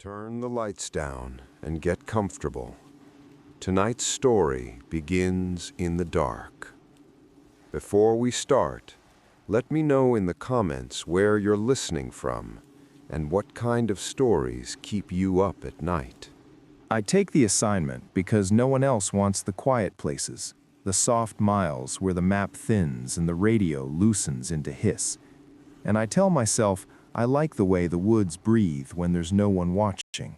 Turn the lights down and get comfortable. Tonight's story begins in the dark. Before we start, let me know in the comments where you're listening from and what kind of stories keep you up at night. I take the assignment because no one else wants the quiet places, the soft miles where the map thins and the radio loosens into hiss. And I tell myself I like the way the woods breathe when there's no one watching.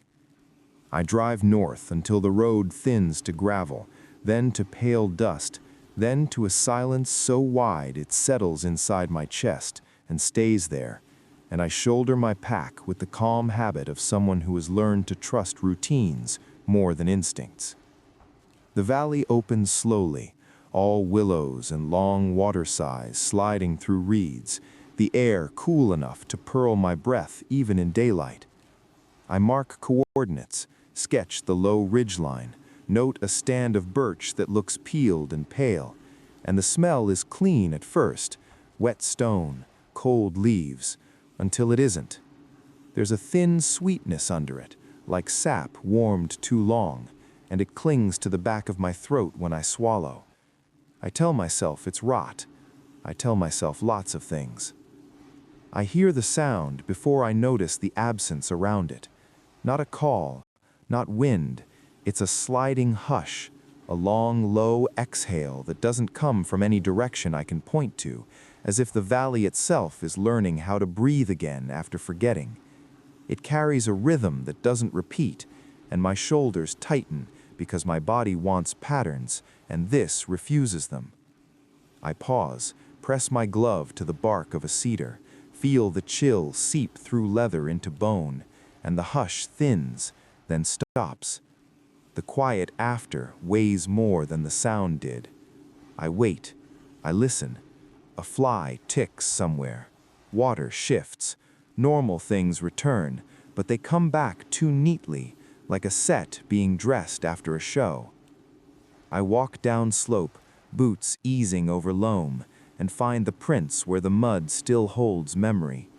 I drive north until the road thins to gravel, then to pale dust, then to a silence so wide it settles inside my chest and stays there, and I shoulder my pack with the calm habit of someone who has learned to trust routines more than instincts. The valley opens slowly, all willows and long water sighs sliding through reeds, the air cool enough to pearl my breath even in daylight. I mark coordinates, sketch the low ridgeline, note a stand of birch that looks peeled and pale, and the smell is clean at first, wet stone, cold leaves, until it isn't. There's a thin sweetness under it, like sap warmed too long, and it clings to the back of my throat when I swallow. I tell myself it's rot. I tell myself lots of things. I hear the sound before I notice the absence around it. Not a call, not wind. It's a sliding hush, a long, low exhale that doesn't come from any direction I can point to, as if the valley itself is learning how to breathe again after forgetting. It carries a rhythm that doesn't repeat, and my shoulders tighten because my body wants patterns, and this refuses them. I pause, press my glove to the bark of a cedar, feel the chill seep through leather into bone, and the hush thins, then stops. The quiet after weighs more than the sound did. I wait. I listen. A fly ticks somewhere. Water shifts. Normal things return, but they come back too neatly, like a set being dressed after a show. I walk down slope, boots easing over loam, and find the prints where the mud still holds memory.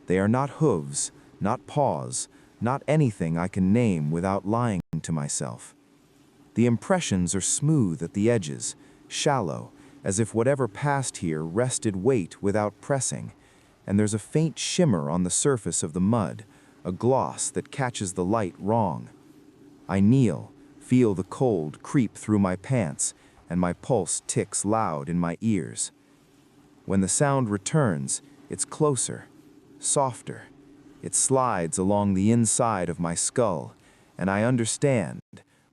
They are not hooves, not paws, not anything I can name without lying to myself. The impressions are smooth at the edges, shallow, as if whatever passed here rested weight without pressing, and there's a faint shimmer on the surface of the mud, a gloss that catches the light wrong. I kneel, feel the cold creep through my pants, and my pulse ticks loud in my ears. When the sound returns, it's closer, softer. It slides along the inside of my skull, and I understand,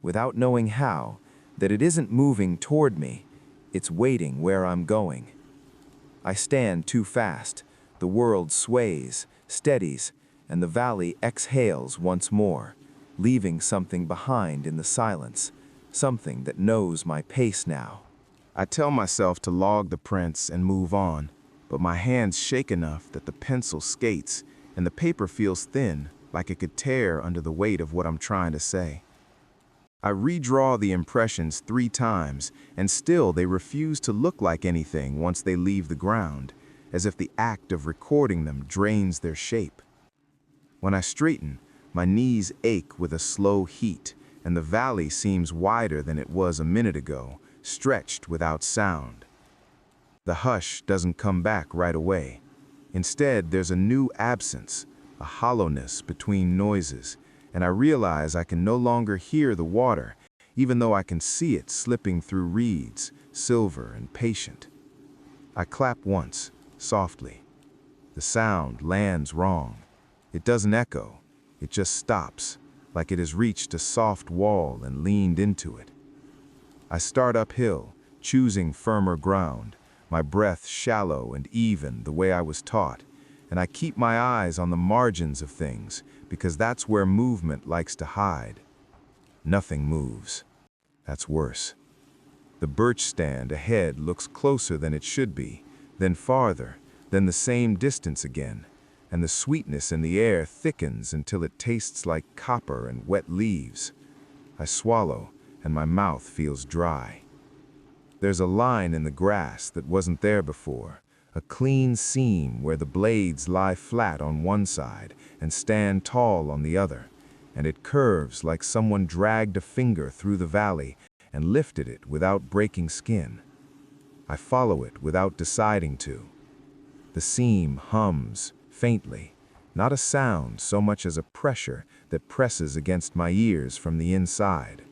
without knowing how, that it isn't moving toward me, it's waiting where I'm going. I stand too fast, the world sways, steadies, and the valley exhales once more, leaving something behind in the silence, something that knows my pace now. I tell myself to log the prints and move on, but my hands shake enough that the pencil skates and the paper feels thin, like it could tear under the weight of what I'm trying to say. I redraw the impressions 3 times, and still they refuse to look like anything once they leave the ground, as if the act of recording them drains their shape. When I straighten, my knees ache with a slow heat, and the valley seems wider than it was a minute ago, stretched without sound. The hush doesn't come back right away. Instead, there's a new absence, a hollowness between noises, and I realize I can no longer hear the water, even though I can see it slipping through reeds, silver and patient. I clap once, softly. The sound lands wrong. It doesn't echo, it just stops, like it has reached a soft wall and leaned into it. I start uphill, choosing firmer ground, my breath shallow and even the way I was taught, and I keep my eyes on the margins of things because that's where movement likes to hide. Nothing moves. That's worse. The birch stand ahead looks closer than it should be, then farther, then the same distance again, and the sweetness in the air thickens until it tastes like copper and wet leaves. I swallow, and my mouth feels dry. There's a line in the grass that wasn't there before, a clean seam where the blades lie flat on one side and stand tall on the other, and it curves like someone dragged a finger through the valley and lifted it without breaking skin. I follow it without deciding to. The seam hums faintly, not a sound so much as a pressure that presses against my ears from the inside.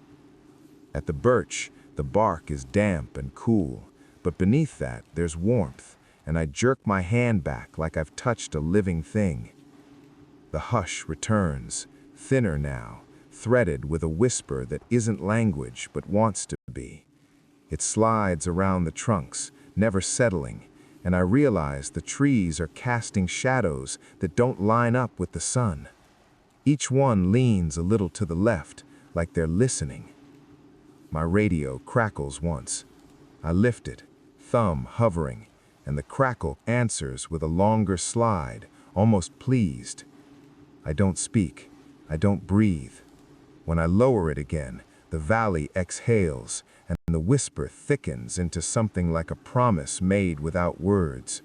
At the birch, the bark is damp and cool, but beneath that there's warmth, and I jerk my hand back like I've touched a living thing. The hush returns, thinner now, threaded with a whisper that isn't language but wants to be. It slides around the trunks, never settling, and I realize the trees are casting shadows that don't line up with the sun. Each one leans a little to the left, like they're listening. My radio crackles once. I lift it, thumb hovering, and the crackle answers with a longer slide, almost pleased. I don't speak. I don't breathe. When I lower it again, the valley exhales, and the whisper thickens into something like a promise made without words.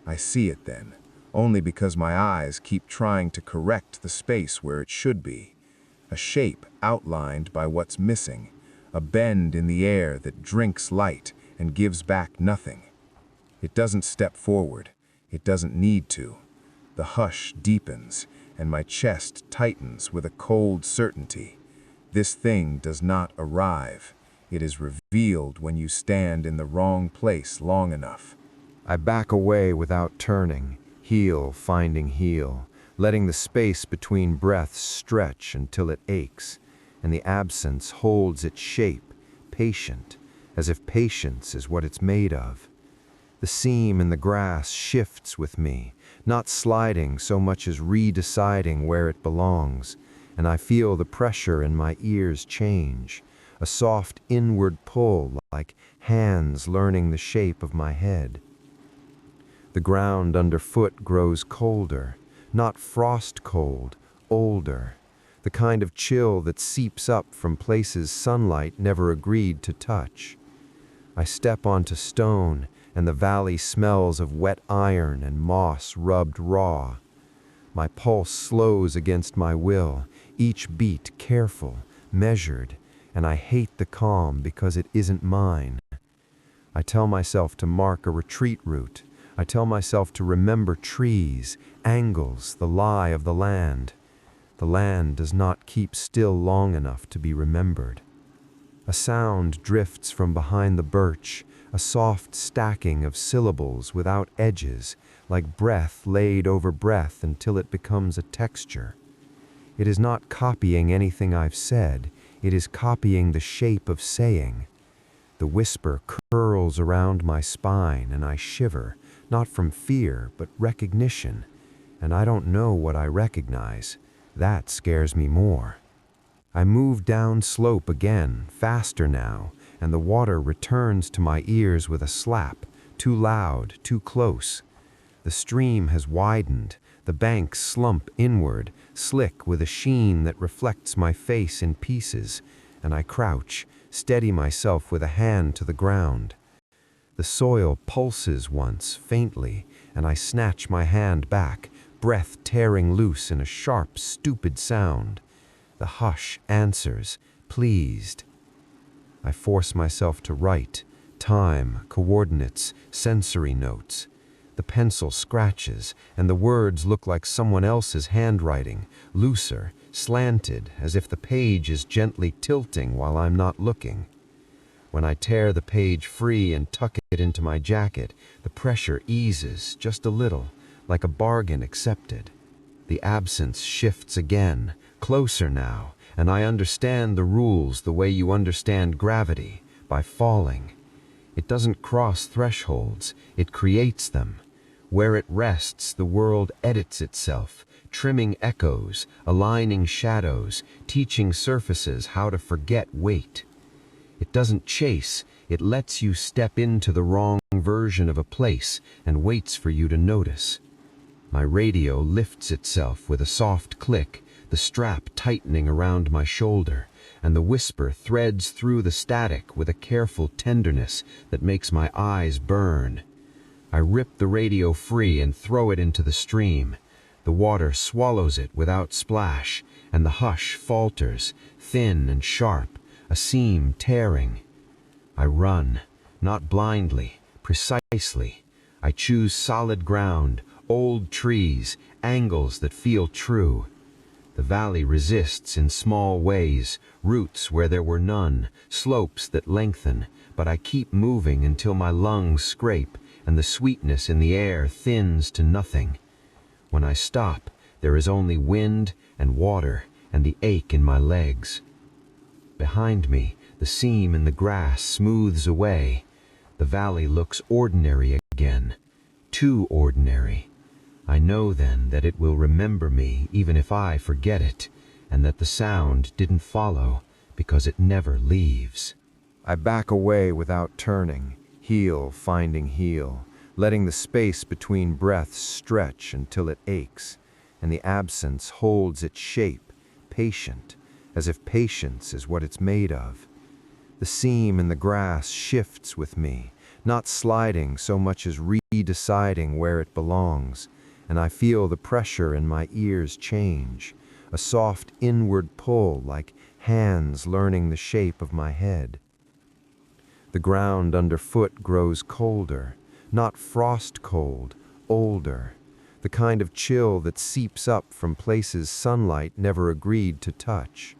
I see it then, only because my eyes keep trying to correct the space where it should be. A shape outlined by what's missing, a bend in the air that drinks light and gives back nothing. It doesn't step forward. It doesn't need to. The hush deepens, and my chest tightens with a cold certainty. This thing does not arrive. It is revealed when you stand in the wrong place long enough. I back away without turning, heel finding heel, letting the space between breaths stretch until it aches, and the absence holds its shape, patient, as if patience is what it's made of. The seam in the grass shifts with me, not sliding so much as redeciding where it belongs, and I feel the pressure in my ears change, a soft inward pull like hands learning the shape of my head. The ground underfoot grows colder, not frost cold, older, the kind of chill that seeps up from places sunlight never agreed to touch. I step onto stone, and the valley smells of wet iron and moss rubbed raw. My pulse slows against my will, each beat careful, measured, and I hate the calm because it isn't mine. I tell myself to mark a retreat route. I tell myself to remember trees, angles, the lie of the land. The land does not keep still long enough to be remembered. A sound drifts from behind the birch, a soft stacking of syllables without edges, like breath laid over breath until it becomes a texture. It is not copying anything I've said, it is copying the shape of saying. The whisper curls around my spine and I shiver, not from fear, but recognition. And I don't know what I recognize. That scares me more. I move down slope again, faster now, and the water returns to my ears with a slap, too loud, too close. The stream has widened, the banks slump inward, slick with a sheen that reflects my face in pieces, and I crouch, steady myself with a hand to the ground. The soil pulses once, faintly, and I snatch my hand back, breath tearing loose in a sharp, stupid sound. The hush answers, pleased. I force myself to write, time, coordinates, sensory notes. The pencil scratches, and the words look like someone else's handwriting, looser, slanted, as if the page is gently tilting while I'm not looking. When I tear the page free and tuck it into my jacket, the pressure eases just a little, like a bargain accepted. The absence shifts again, closer now, and I understand the rules the way you understand gravity, by falling. It doesn't cross thresholds, it creates them. Where it rests, the world edits itself, trimming echoes, aligning shadows, teaching surfaces how to forget weight. It doesn't chase, it lets you step into the wrong version of a place and waits for you to notice. My radio lifts itself with a soft click, the strap tightening around my shoulder, and the whisper threads through the static with a careful tenderness that makes my eyes burn. I rip the radio free and throw it into the stream. The water swallows it without splash, and the hush falters, thin and sharp, a seam tearing. I run, not blindly, precisely. I choose solid ground, old trees, angles that feel true. The valley resists in small ways, roots where there were none, slopes that lengthen, but I keep moving until my lungs scrape and the sweetness in the air thins to nothing. When I stop, there is only wind and water and the ache in my legs. Behind me, the seam in the grass smooths away. The valley looks ordinary again, too ordinary. I know then that it will remember me even if I forget it, and that the sound didn't follow because it never leaves. I back away without turning, heel finding heel, letting the space between breaths stretch until it aches, and the absence holds its shape, patient, as if patience is what it's made of. The seam in the grass shifts with me, not sliding so much as redeciding where it belongs, and I feel the pressure in my ears change, a soft inward pull like hands learning the shape of my head. The ground underfoot grows colder, not frost cold, older, the kind of chill that seeps up from places sunlight never agreed to touch.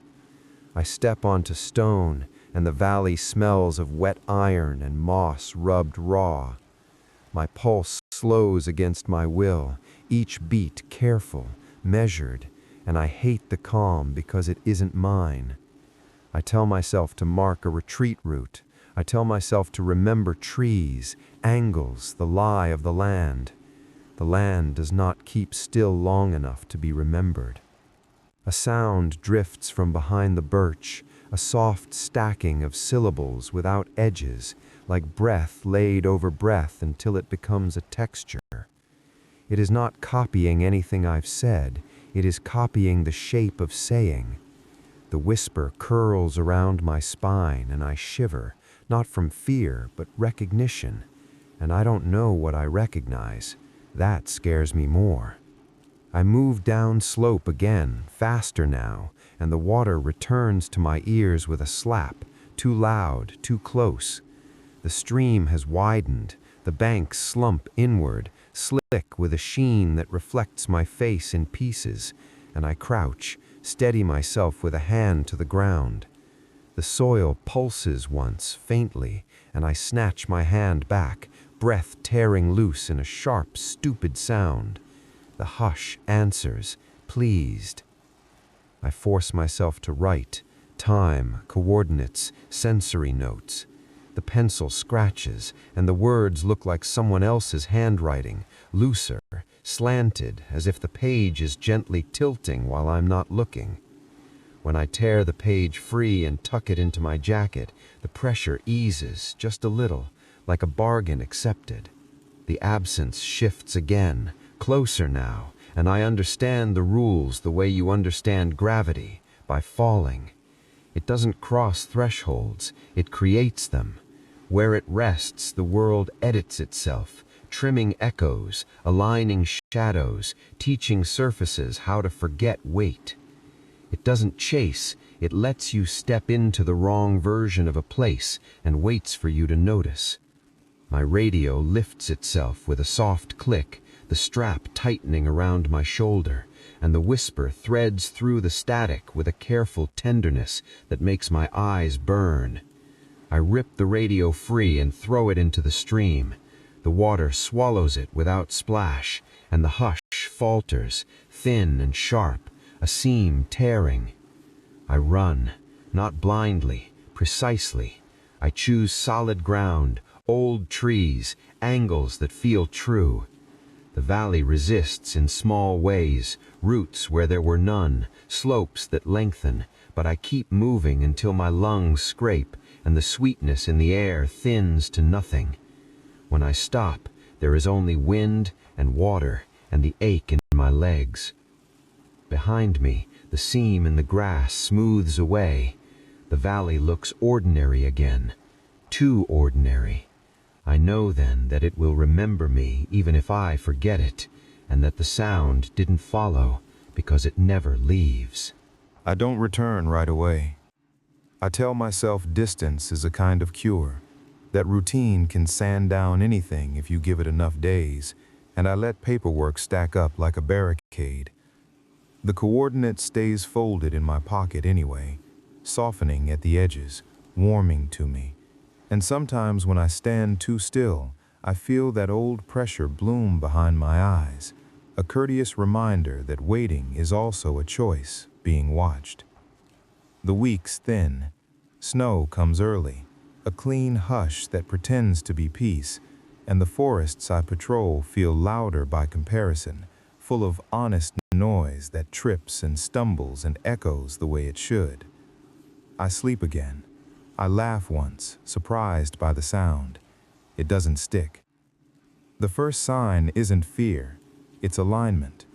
I step onto stone, and the valley smells of wet iron and moss rubbed raw. My pulse slows against my will, each beat careful, measured, and I hate the calm because it isn't mine. I tell myself to mark a retreat route. I tell myself to remember trees, angles, the lie of the land. The land does not keep still long enough to be remembered. A sound drifts from behind the birch, a soft stacking of syllables without edges, like breath laid over breath until it becomes a texture. It is not copying anything I've said, it is copying the shape of saying. The whisper curls around my spine and I shiver, not from fear, but recognition. And I don't know what I recognize. That scares me more. I move down slope again, faster now, and the water returns to my ears with a slap, too loud, too close. The stream has widened, the banks slump inward, slick with a sheen that reflects my face in pieces, and I crouch, steady myself with a hand to the ground. The soil pulses once, faintly, and I snatch my hand back, breath tearing loose in a sharp, stupid sound. The hush answers, pleased. I force myself to write, time, coordinates, sensory notes. The pencil scratches, and the words look like someone else's handwriting, looser, slanted, as if the page is gently tilting while I'm not looking. When I tear the page free and tuck it into my jacket, the pressure eases just a little, like a bargain accepted. The absence shifts again, closer now, and I understand the rules the way you understand gravity, by falling. It doesn't cross thresholds, it creates them. Where it rests, the world edits itself, trimming echoes, aligning shadows, teaching surfaces how to forget weight. It doesn't chase, it lets you step into the wrong version of a place and waits for you to notice. My radio lifts itself with a soft click, the strap tightening around my shoulder, and the whisper threads through the static with a careful tenderness that makes my eyes burn. I rip the radio free and throw it into the stream. The water swallows it without splash, and the hush falters, thin and sharp, a seam tearing. I run, not blindly, precisely. I choose solid ground, old trees, angles that feel true. The valley resists in small ways, roots where there were none, slopes that lengthen, but I keep moving until my lungs scrape and the sweetness in the air thins to nothing. When I stop, there is only wind and water and the ache in my legs. Behind me, the seam in the grass smooths away. The valley looks ordinary again, too ordinary. I know then that it will remember me even if I forget it, and that the sound didn't follow because it never leaves. I don't return right away. I tell myself distance is a kind of cure, that routine can sand down anything if you give it enough days, and I let paperwork stack up like a barricade. The coordinate stays folded in my pocket anyway, softening at the edges, warming to me. And sometimes when I stand too still, I feel that old pressure bloom behind my eyes, a courteous reminder that waiting is also a choice, being watched. The weeks thin. Snow comes early, a clean hush that pretends to be peace, and the forests I patrol feel louder by comparison, full of honest noise that trips and stumbles and echoes the way it should. I sleep again. I laugh once, surprised by the sound. It doesn't stick. The first sign isn't fear, it's alignment.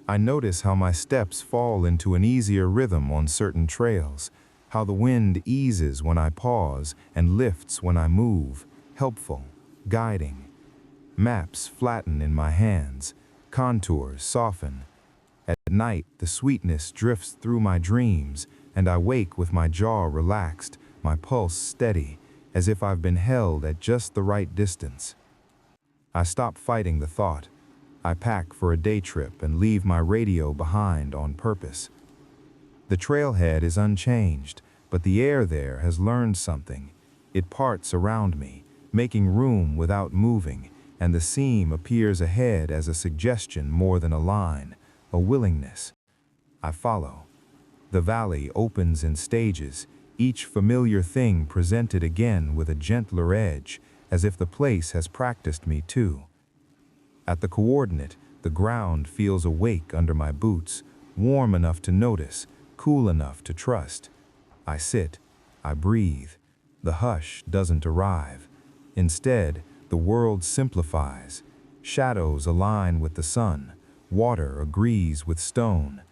I notice how my steps fall into an easier rhythm on certain trails, how the wind eases when I pause and lifts when I move, helpful, guiding. Maps flatten in my hands, contours soften. At night, the sweetness drifts through my dreams, and I wake with my jaw relaxed, my pulse steady, as if I've been held at just the right distance. I stop fighting the thought. I pack for a day trip and leave my radio behind on purpose. The trailhead is unchanged, but the air there has learned something. It parts around me, making room without moving, and the seam appears ahead as a suggestion more than a line, a willingness. I follow. The valley opens in stages, each familiar thing presented again with a gentler edge, as if the place has practiced me too. At the coordinate, the ground feels awake under my boots, warm enough to notice, cool enough to trust. I sit, I breathe. The hush doesn't arrive. Instead, the world simplifies. Shadows align with the sun. Water agrees with stone.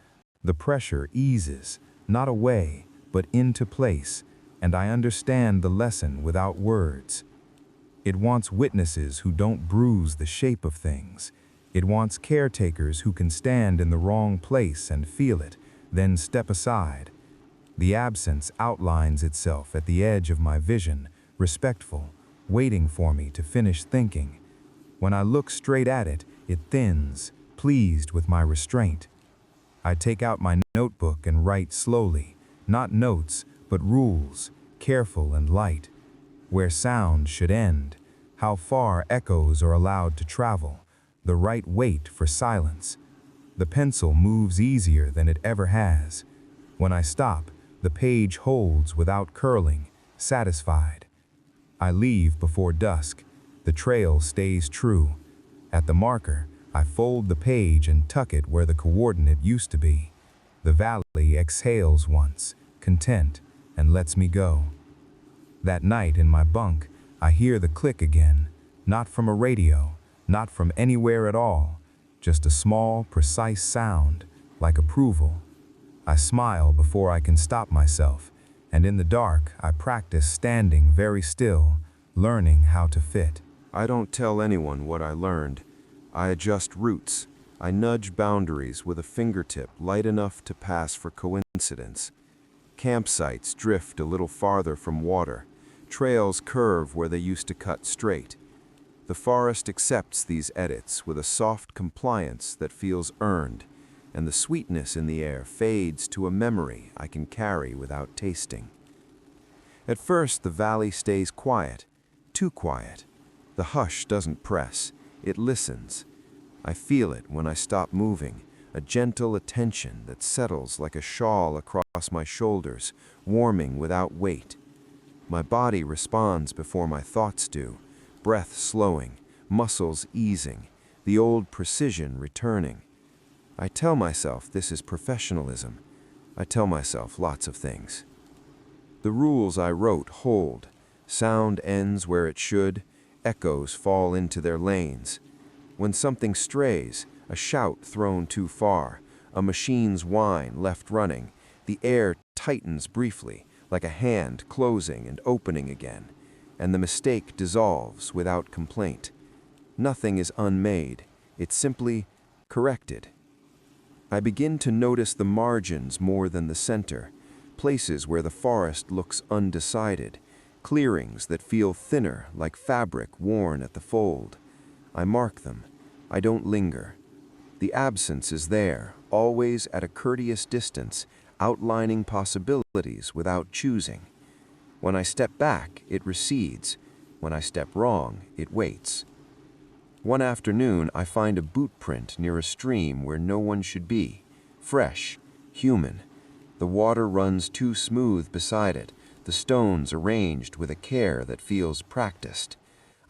The pressure eases, not away, but into place, and I understand the lesson without words. It wants witnesses who don't bruise the shape of things. It wants caretakers who can stand in the wrong place and feel it, then step aside. The absence outlines itself at the edge of my vision, respectful, waiting for me to finish thinking. When I look straight at it, it thins, pleased with my restraint. I take out my notebook and write slowly, not notes, but rules, careful and light. Where sound should end, how far echoes are allowed to travel, the right weight for silence. The pencil moves easier than it ever has. When I stop, the page holds without curling, satisfied. I leave before dusk. The trail stays true. At the marker, I fold the page and tuck it where the coordinate used to be. The valley exhales once, content, and lets me go. That night in my bunk, I hear the click again, not from a radio, not from anywhere at all, just a small, precise sound, like approval. I smile before I can stop myself, and in the dark, I practice standing very still, learning how to fit. I don't tell anyone what I learned. I adjust routes. I nudge boundaries with a fingertip light enough to pass for coincidence. Campsites drift a little farther from water. Trails curve where they used to cut straight. The forest accepts these edits with a soft compliance that feels earned, and the sweetness in the air fades to a memory I can carry without tasting. At first, the valley stays quiet, too quiet. The hush doesn't press, it listens. I feel it when I stop moving, a gentle attention that settles like a shawl across my shoulders, warming without weight. My body responds before my thoughts do, breath slowing, muscles easing, the old precision returning. I tell myself this is professionalism. I tell myself lots of things. The rules I wrote hold. Sound ends where it should, echoes fall into their lanes. When something strays, a shout thrown too far, a machine's whine left running, the air tightens briefly, like a hand closing and opening again, and the mistake dissolves without complaint. Nothing is unmade, it simply corrected. I begin to notice the margins more than the center, places where the forest looks undecided, clearings that feel thinner like fabric worn at the fold. I mark them. I don't linger. The absence is there, always at a courteous distance, outlining possibilities without choosing. When I step back, it recedes. When I step wrong, it waits. One afternoon, I find a boot print near a stream where no one should be. Fresh, human. The water runs too smooth beside it, the stones arranged with a care that feels practiced.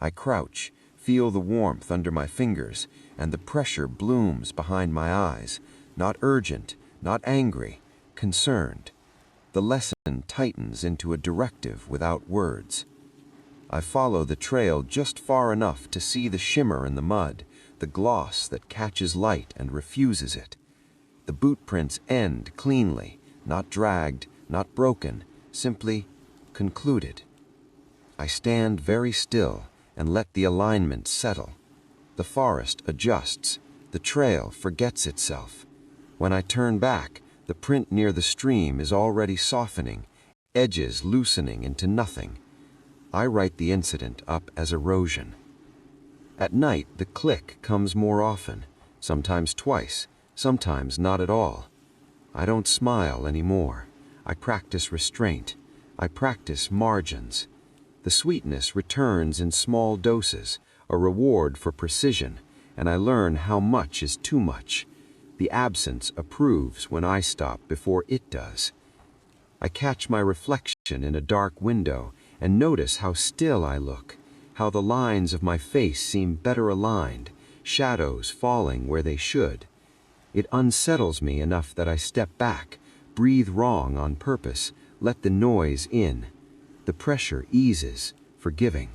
I crouch, feel the warmth under my fingers, and the pressure blooms behind my eyes. Not urgent, not angry, concerned. The lesson tightens into a directive without words. I follow the trail just far enough to see the shimmer in the mud, the gloss that catches light and refuses it. The boot prints end cleanly, not dragged, not broken, simply concluded. I stand very still and let the alignment settle. The forest adjusts. The trail forgets itself. When I turn back, the print near the stream is already softening, edges loosening into nothing. I write the incident up as erosion. At night, the click comes more often, sometimes twice, sometimes not at all. I don't smile anymore. I practice restraint. I practice margins. The sweetness returns in small doses, a reward for precision, and I learn how much is too much. The absence approves when I stop before it does. I catch my reflection in a dark window and notice how still I look, how the lines of my face seem better aligned, shadows falling where they should. It unsettles me enough that I step back, breathe wrong on purpose, let the noise in. The pressure eases, forgiving.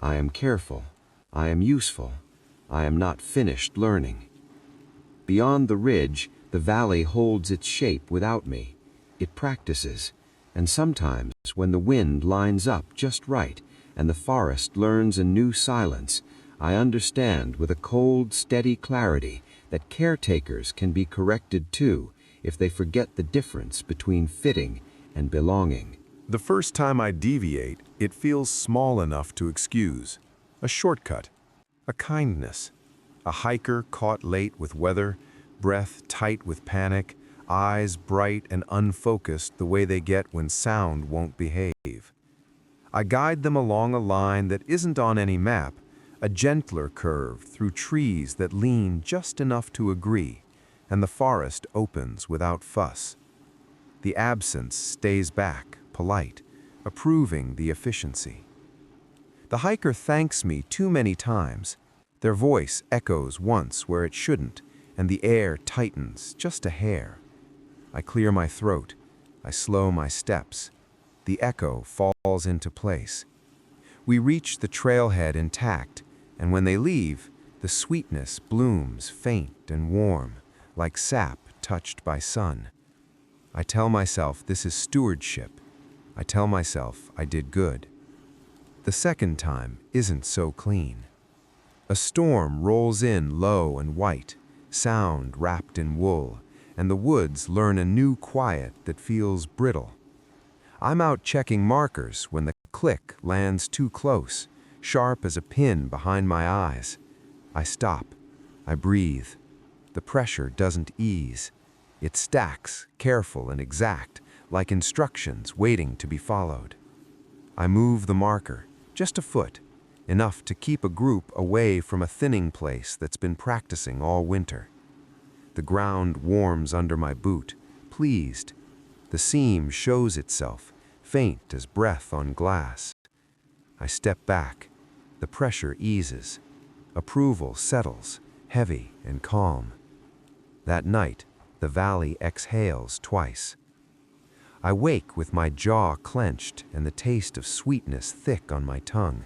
I am careful. I am useful. I am not finished learning. Beyond the ridge, the valley holds its shape without me. It practices, and sometimes when the wind lines up just right and the forest learns a new silence, I understand with a cold, steady clarity that caretakers can be corrected too if they forget the difference between fitting and belonging. The first time I deviate, it feels small enough to excuse. A shortcut, a kindness. A hiker caught late with weather, breath tight with panic, eyes bright and unfocused the way they get when sound won't behave. I guide them along a line that isn't on any map, a gentler curve through trees that lean just enough to agree, and the forest opens without fuss. The absence stays back, polite, approving the efficiency. The hiker thanks me too many times. Their voice echoes once where it shouldn't, and the air tightens just a hair. I clear my throat. I slow my steps. The echo falls into place. We reach the trailhead intact, and when they leave, the sweetness blooms faint and warm, like sap touched by sun. I tell myself this is stewardship. I tell myself I did good. The second time isn't so clean. A storm rolls in low and white, sound wrapped in wool, and the woods learn a new quiet that feels brittle. I'm out checking markers when the click lands too close, sharp as a pin behind my eyes. I stop. I breathe. The pressure doesn't ease. It stacks, careful and exact, like instructions waiting to be followed. I move the marker, just a foot, enough to keep a group away from a thinning place that's been practicing all winter. The ground warms under my boot, pleased. The seam shows itself, faint as breath on glass. I step back. The pressure eases. Approval settles, heavy and calm. That night, the valley exhales twice. I wake with my jaw clenched and the taste of sweetness thick on my tongue.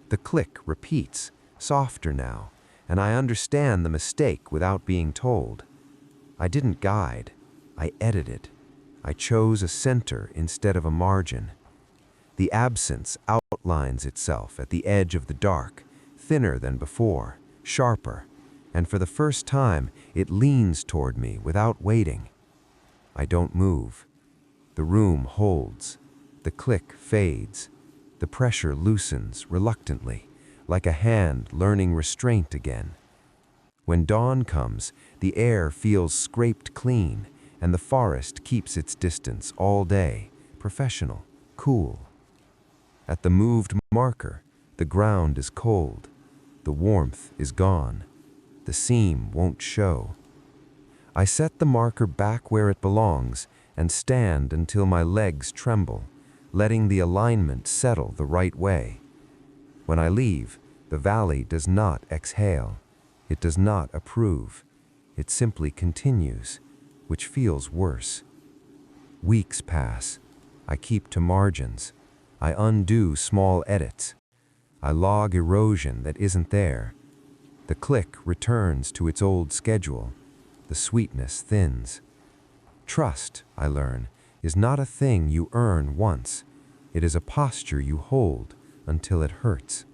The click repeats, softer now, and I understand the mistake without being told. I didn't guide. I edited. I chose a center instead of a margin. The absence outlines itself at the edge of the dark, thinner than before, sharper. and for the first time, it leans toward me without waiting. I don't move. The room holds. The click fades. The pressure loosens reluctantly, like a hand learning restraint again. When dawn comes, the air feels scraped clean, and the forest keeps its distance all day, professional, cool. At the moved marker, the ground is cold. The warmth is gone. The seam won't show. I set the marker back where it belongs and stand until my legs tremble, letting the alignment settle the right way. When I leave, the valley does not exhale. It does not approve. It simply continues, which feels worse. Weeks pass. I keep to margins. I undo small edits. I log erosion that isn't there. The click returns to its old schedule. The sweetness thins. Trust, I learn, is not a thing you earn once. It is a posture you hold until it hurts.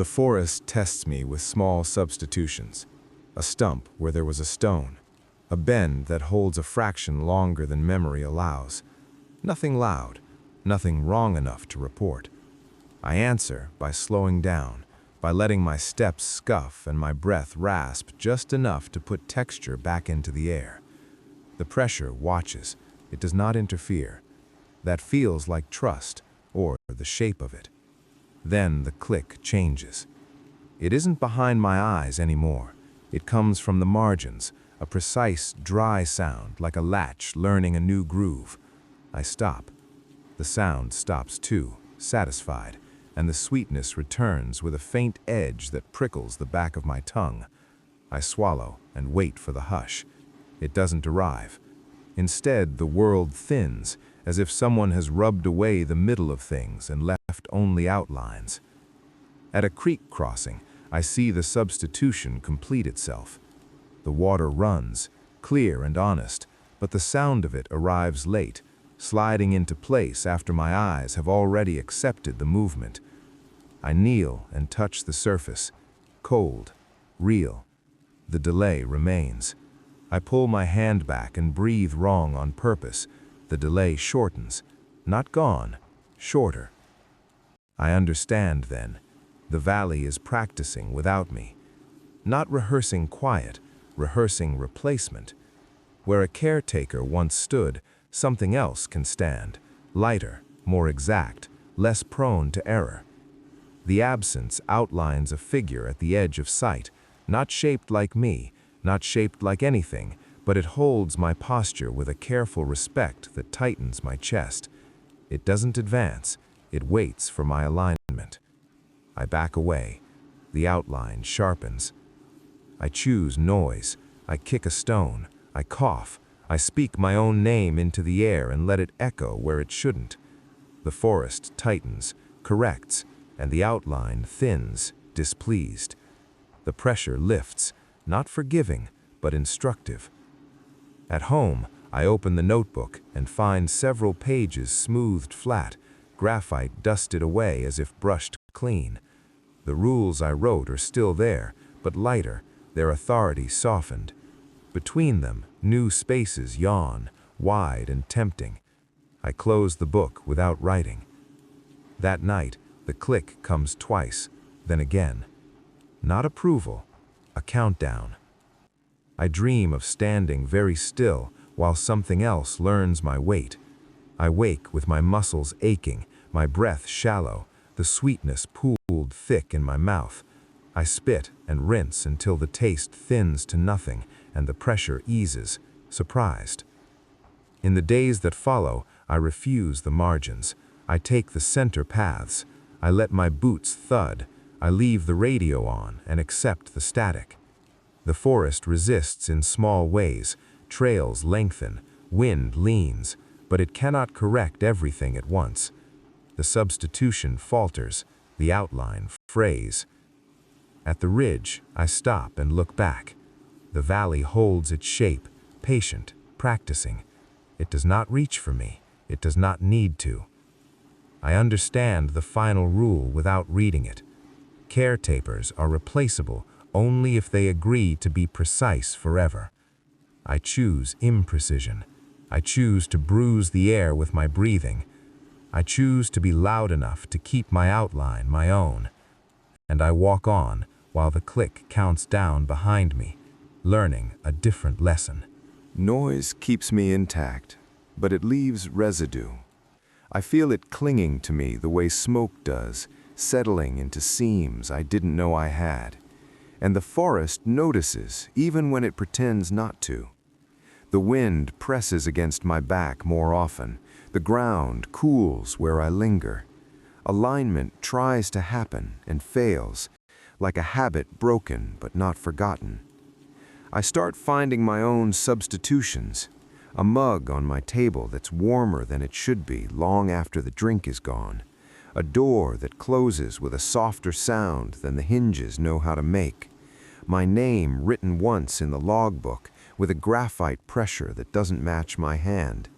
The forest tests me with small substitutions. A stump where there was a stone. A bend that holds a fraction longer than memory allows. Nothing loud, nothing wrong enough to report. I answer by slowing down, by letting my steps scuff and my breath rasp just enough to put texture back into the air. The pressure watches, it does not interfere. That feels like trust, or the shape of it. Then the click changes. It isn't behind my eyes anymore. It comes from the margins, a precise, dry sound like a latch learning a new groove. I stop. The sound stops too, satisfied, and the sweetness returns with a faint edge that prickles the back of my tongue. I swallow and wait for the hush. It doesn't arrive. Instead, the world thins, as if someone has rubbed away the middle of things and left only outlines. At a creek crossing, I see the substitution complete itself. The water runs, clear and honest, but the sound of it arrives late, sliding into place after my eyes have already accepted the movement. I kneel and touch the surface, cold, real. The delay remains. I pull my hand back and breathe wrong on purpose. The delay shortens, not gone, shorter. I understand then. The valley is practicing without me. Not rehearsing quiet, rehearsing replacement. Where a caretaker once stood, something else can stand, lighter, more exact, less prone to error. The absence outlines a figure at the edge of sight, not shaped like me, not shaped like anything, but it holds my posture with a careful respect that tightens my chest. It doesn't advance, it waits for my alignment. I back away. The outline sharpens. I choose noise. I kick a stone. I cough. I speak my own name into the air and let it echo where it shouldn't. The forest tightens, corrects, and the outline thins, displeased. The pressure lifts, not forgiving, but instructive. At home, I open the notebook and find several pages smoothed flat, graphite dusted away as if brushed clean. The rules I wrote are still there, but lighter, their authority softened. Between them, new spaces yawn, wide and tempting. I close the book without writing. That night, the click comes twice, then again. Not approval, a countdown. I dream of standing very still while something else learns my weight. I wake with my muscles aching, my breath shallow, the sweetness pooled thick in my mouth. I spit and rinse until the taste thins to nothing and the pressure eases, surprised. In the days that follow, I refuse the margins. I take the center paths. I let my boots thud. I leave the radio on and accept the static. The forest resists in small ways, trails lengthen, wind leans, but it cannot correct everything at once. The substitution falters, the outline frays. At the ridge, I stop and look back. The valley holds its shape, patient, practicing. It does not reach for me. It does not need to. I understand the final rule without reading it. Caretakers are replaceable only if they agree to be precise forever. I choose imprecision. I choose to bruise the air with my breathing. I choose to be loud enough to keep my outline my own. And I walk on while the click counts down behind me, learning a different lesson. Noise keeps me intact, but it leaves residue. I feel it clinging to me the way smoke does, settling into seams I didn't know I had. And the forest notices even when it pretends not to. The wind presses against my back more often. The ground cools where I linger. Alignment tries to happen and fails, like a habit broken but not forgotten. I start finding my own substitutions. A mug on my table that's warmer than it should be long after the drink is gone. A door that closes with a softer sound than the hinges know how to make. My name written once in the logbook with a graphite pressure that doesn't match my hand.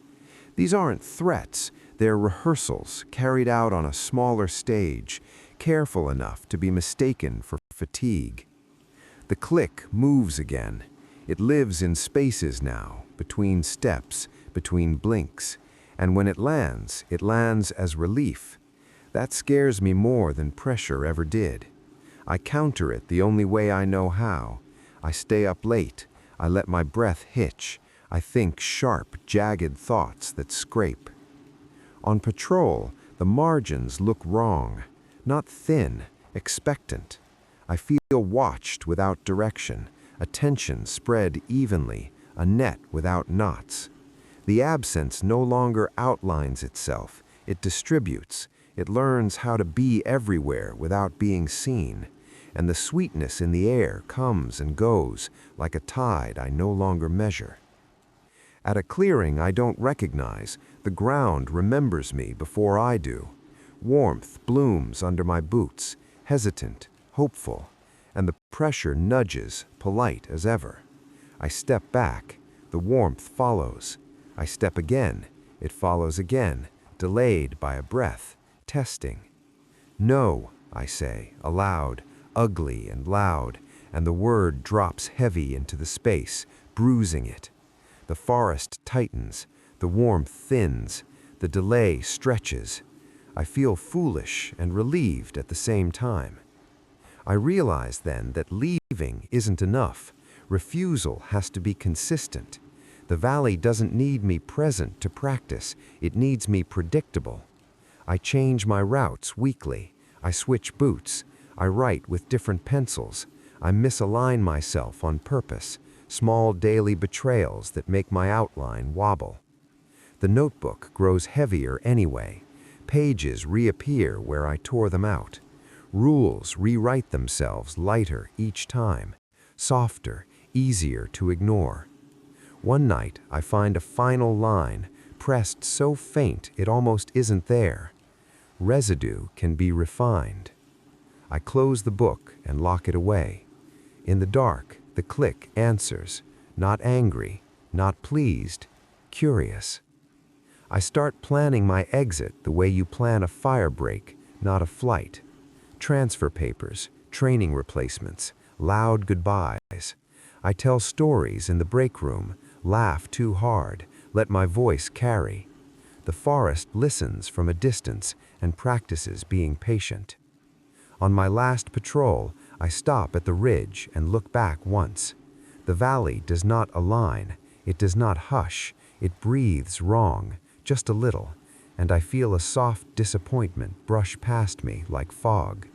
These aren't threats, they're rehearsals carried out on a smaller stage, careful enough to be mistaken for fatigue. The click moves again. It lives in spaces now, between steps, between blinks, and when it lands as relief. That scares me more than pressure ever did. I counter it the only way I know how. I stay up late. I let my breath hitch. I think sharp, jagged thoughts that scrape. On patrol, the margins look wrong, not thin, expectant. I feel watched without direction, attention spread evenly, a net without knots. The absence no longer outlines itself, it distributes. It learns how to be everywhere without being seen, and the sweetness in the air comes and goes like a tide I no longer measure. At a clearing I don't recognize, the ground remembers me before I do. Warmth blooms under my boots, hesitant, hopeful, and the pressure nudges, polite as ever. I step back, the warmth follows. I step again, it follows again, delayed by a breath, testing. No, I say, aloud, ugly and loud, and the word drops heavy into the space, bruising it. The forest tightens, the warmth thins, the delay stretches. I feel foolish and relieved at the same time. I realize then that leaving isn't enough. Refusal has to be consistent. The valley doesn't need me present to practice, it needs me predictable. I change my routes weekly. I switch boots. I write with different pencils. I misalign myself on purpose, small daily betrayals that make my outline wobble. The notebook grows heavier anyway. Pages reappear where I tore them out. Rules rewrite themselves lighter each time, softer, easier to ignore. One night I find a final line, pressed so faint it almost isn't there. Residue can be refined. I close the book and lock it away. In the dark, the click answers, not angry, not pleased, curious. I start planning my exit the way you plan a fire break, not a flight. Transfer papers, training replacements, loud goodbyes. I tell stories in the break room, laugh too hard, let my voice carry. The forest listens from a distance and practices being patient. On my last patrol, I stop at the ridge and look back once. The valley does not align, it does not hush, it breathes wrong, just a little, and I feel a soft disappointment brush past me like fog.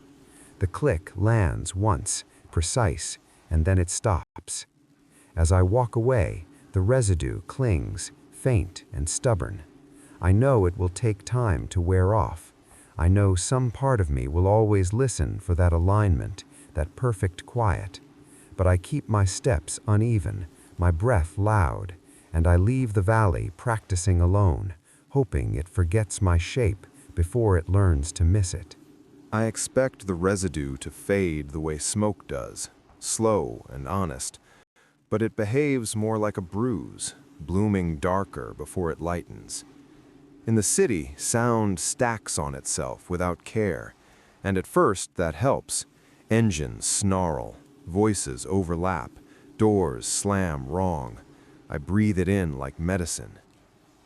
The click lands once, precise, and then it stops. As I walk away, the residue clings, faint and stubborn. I know it will take time to wear off. I know some part of me will always listen for that alignment, that perfect quiet. But I keep my steps uneven, my breath loud, and I leave the valley practicing alone, hoping it forgets my shape before it learns to miss it. I expect the residue to fade the way smoke does, slow and honest, but it behaves more like a bruise, blooming darker before it lightens. In the city, sound stacks on itself without care, and at first that helps. Engines snarl, voices overlap, doors slam wrong. I breathe it in like medicine.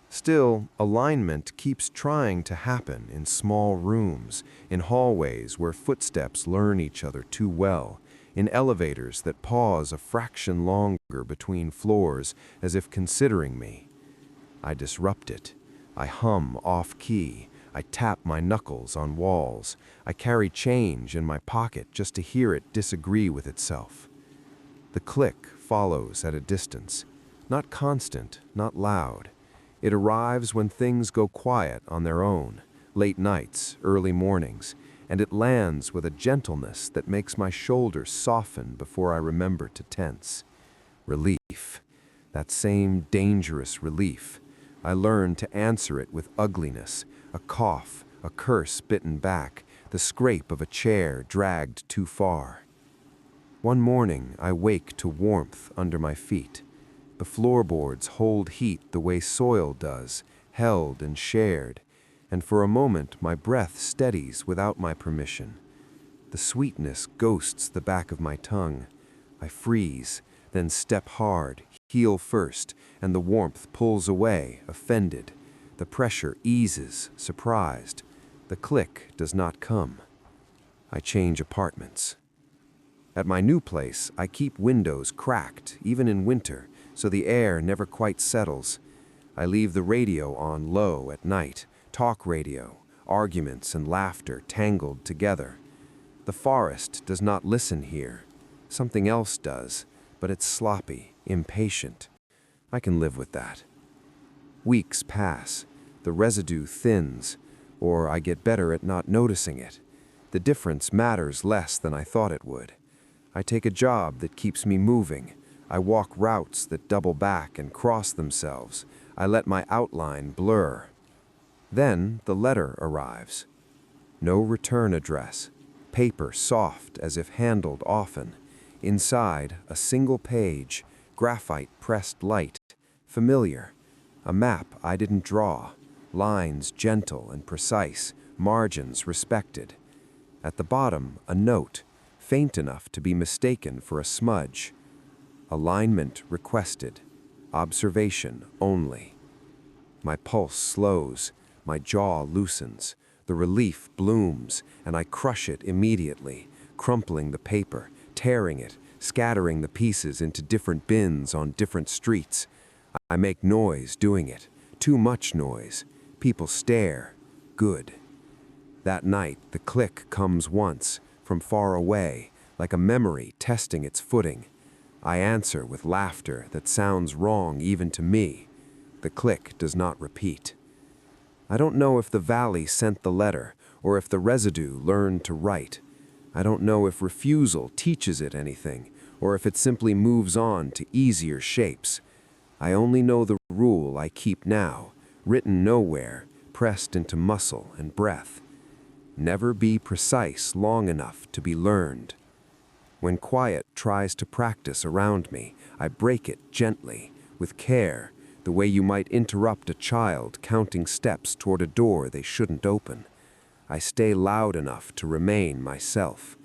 Still, alignment keeps trying to happen in small rooms, in hallways where footsteps learn each other too well, in elevators that pause a fraction longer between floors as if considering me. I disrupt it. I hum off-key. I tap my knuckles on walls. I carry change in my pocket just to hear it disagree with itself. The click follows at a distance, not constant, not loud. It arrives when things go quiet on their own, late nights, early mornings, and it lands with a gentleness that makes my shoulders soften before I remember to tense. Relief. That same dangerous relief. I learn to answer it with ugliness, a cough, a curse bitten back, the scrape of a chair dragged too far. One morning, I wake to warmth under my feet. The floorboards hold heat the way soil does, held and shared, and for a moment my breath steadies without my permission. The sweetness ghosts the back of my tongue. I freeze, then step hard, heel first, and the warmth pulls away, offended. The pressure eases, surprised. The click does not come. I change apartments. At my new place, I keep windows cracked, even in winter, so the air never quite settles. I leave the radio on low at night, talk radio, arguments and laughter tangled together. The forest does not listen here. Something else does, but it's sloppy, impatient. I can live with that. Weeks pass. The residue thins, or I get better at not noticing it. The difference matters less than I thought it would. I take a job that keeps me moving. I walk routes that double back and cross themselves. I let my outline blur. Then the letter arrives. No return address. Paper soft as if handled often. Inside, a single page, graphite pressed light, familiar. A map I didn't draw. Lines gentle and precise, margins respected. At the bottom, a note, faint enough to be mistaken for a smudge. Alignment requested. Observation only. My pulse slows, my jaw loosens. The relief blooms, and I crush it immediately, crumpling the paper, tearing it, scattering the pieces into different bins on different streets. I make noise doing it, too much noise. People stare. Good. That night, the click comes once, from far away, like a memory testing its footing. I answer with laughter that sounds wrong even to me. The click does not repeat. I don't know if the valley sent the letter, or if the residue learned to write. I don't know if refusal teaches it anything, or if it simply moves on to easier shapes. I only know the rule I keep now, written nowhere, pressed into muscle and breath. Never be precise long enough to be learned. When quiet tries to practice around me, I break it gently, with care, the way you might interrupt a child counting steps toward a door they shouldn't open. I stay loud enough to remain myself.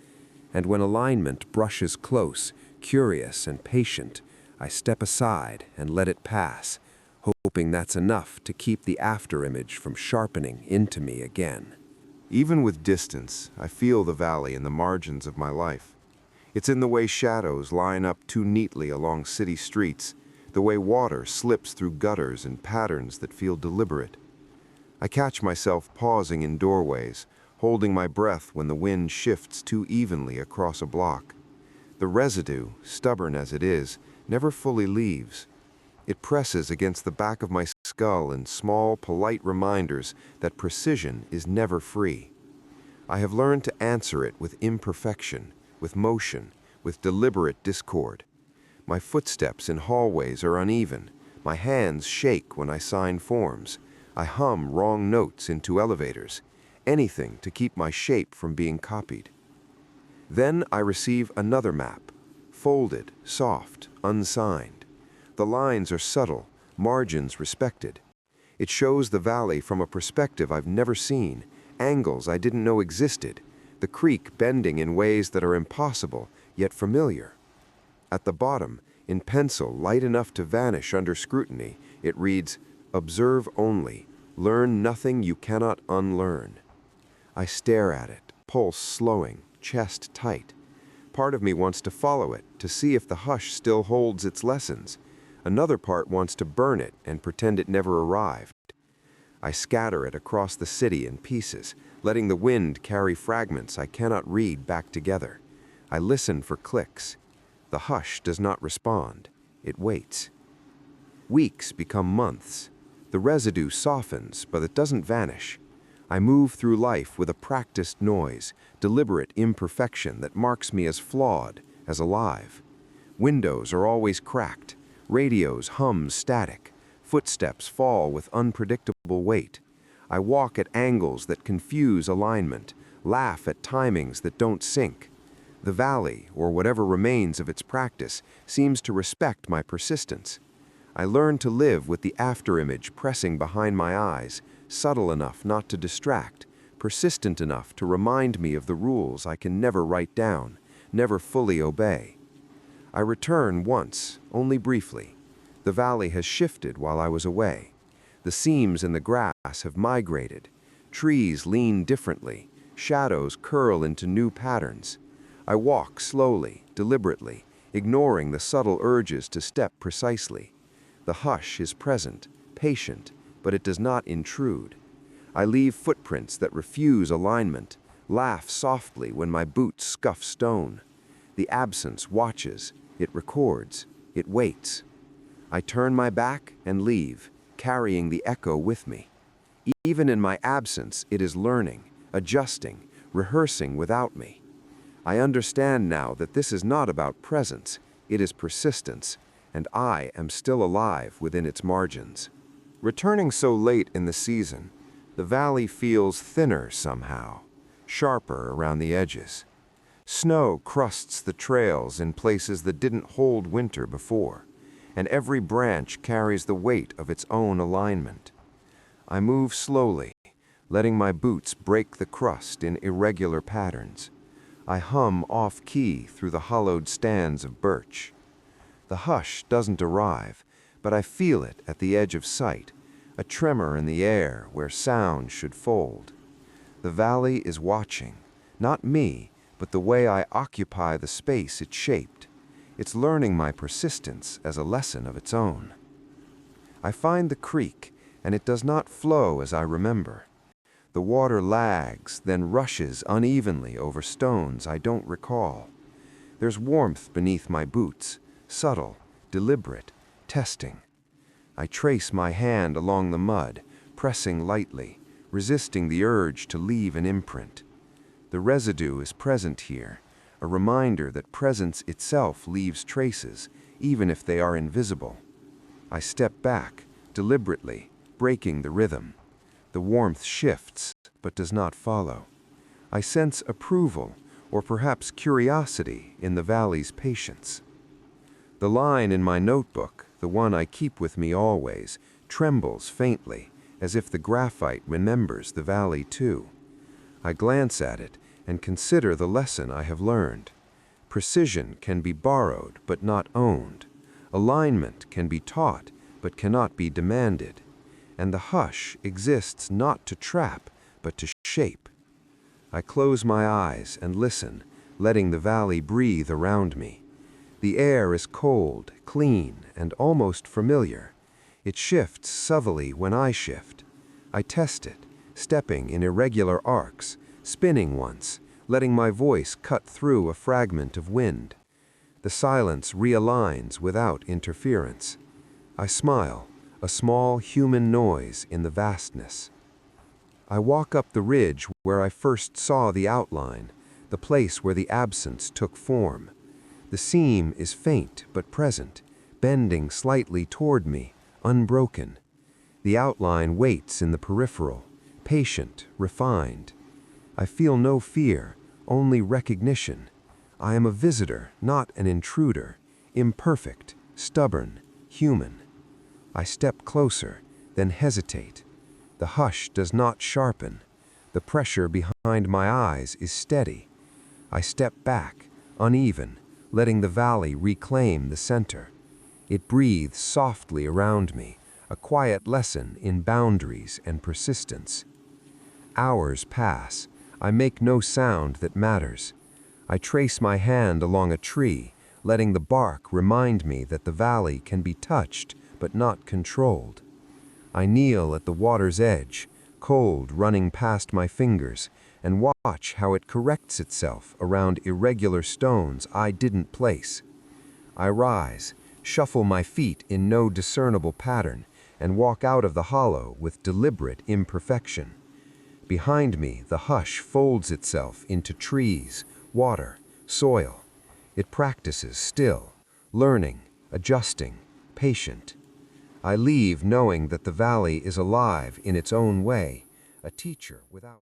And when alignment brushes close, curious and patient, I step aside and let it pass, hoping that's enough to keep the afterimage from sharpening into me again. Even with distance, I feel the valley in the margins of my life. It's in the way shadows line up too neatly along city streets, the way water slips through gutters in patterns that feel deliberate. I catch myself pausing in doorways, holding my breath when the wind shifts too evenly across a block. The residue, stubborn as it is, never fully leaves. It presses against the back of my skull in small, polite reminders that precision is never free. I have learned to answer it with imperfection, with motion, with deliberate discord. My footsteps in hallways are uneven. My hands shake when I sign forms. I hum wrong notes into elevators. Anything to keep my shape from being copied. Then I receive another map, folded, soft, unsigned. The lines are subtle, margins respected. It shows the valley from a perspective I've never seen, angles I didn't know existed, the creek bending in ways that are impossible, yet familiar. At the bottom, in pencil light enough to vanish under scrutiny, it reads, "Observe only, learn nothing you cannot unlearn." I stare at it, pulse slowing, chest tight. Part of me wants to follow it, to see if the hush still holds its lessons. Another part wants to burn it and pretend it never arrived. I scatter it across the city in pieces, letting the wind carry fragments I cannot read back together. I listen for clicks. The hush does not respond. It waits. Weeks become months. The residue softens, but it doesn't vanish. I move through life with a practiced noise, deliberate imperfection that marks me as flawed, as alive. Windows are always cracked. Radios hum static. Footsteps fall with unpredictable weight. I walk at angles that confuse alignment, laugh at timings that don't sync. The valley, or whatever remains of its practice, seems to respect my persistence. I learn to live with the afterimage pressing behind my eyes, subtle enough not to distract, persistent enough to remind me of the rules I can never write down, never fully obey. I return once, only briefly. The valley has shifted while I was away. The seams in the grass have migrated. Trees lean differently. Shadows curl into new patterns. I walk slowly, deliberately, ignoring the subtle urges to step precisely. The hush is present, patient, but it does not intrude. I leave footprints that refuse alignment, laugh softly when my boots scuff stone. The absence watches, it records, it waits. I turn my back and leave, carrying the echo with me. Even in my absence, it is learning, adjusting, rehearsing without me. I understand now that this is not about presence, it is persistence, and I am still alive within its margins. Returning so late in the season, the valley feels thinner somehow, sharper around the edges. Snow crusts the trails in places that didn't hold winter before, and every branch carries the weight of its own alignment. I move slowly, letting my boots break the crust in irregular patterns. I hum off-key through the hollowed stands of birch. The hush doesn't arrive, but I feel it at the edge of sight, a tremor in the air where sound should fold. The valley is watching, not me, but the way I occupy the space it shaped. It's learning my persistence as a lesson of its own. I find the creek, and it does not flow as I remember. The water lags, then rushes unevenly over stones I don't recall. There's warmth beneath my boots, subtle, deliberate, testing. I trace my hand along the mud, pressing lightly, resisting the urge to leave an imprint. The residue is present here, a reminder that presence itself leaves traces, even if they are invisible. I step back, deliberately, breaking the rhythm. The warmth shifts, but does not follow. I sense approval, or perhaps curiosity, in the valley's patience. The line in my notebook, the one I keep with me always, trembles faintly, as if the graphite remembers the valley too. I glance at it and consider the lesson I have learned. Precision can be borrowed but not owned. Alignment can be taught but cannot be demanded. And the hush exists not to trap but to shape. I close my eyes and listen, letting the valley breathe around me. The air is cold, clean, and almost familiar. It shifts subtly when I shift. I test it, stepping in irregular arcs, spinning once, letting my voice cut through a fragment of wind. The silence realigns without interference. I smile, a small human noise in the vastness. I walk up the ridge where I first saw the outline, the place where the absence took form. The seam is faint but present, bending slightly toward me, unbroken. The outline waits in the peripheral, patient, refined. I feel no fear, only recognition. I am a visitor, not an intruder, imperfect, stubborn, human. I step closer, then hesitate. The hush does not sharpen. The pressure behind my eyes is steady. I step back, uneven, letting the valley reclaim the center. It breathes softly around me, a quiet lesson in boundaries and persistence. Hours pass. I make no sound that matters. I trace my hand along a tree, letting the bark remind me that the valley can be touched but not controlled. I kneel at the water's edge, cold running past my fingers, and watch how it corrects itself around irregular stones I didn't place. I rise, shuffle my feet in no discernible pattern, and walk out of the hollow with deliberate imperfection. Behind me, the hush folds itself into trees, water, soil. It practices still, learning, adjusting, patient. I leave knowing that the valley is alive in its own way, a teacher without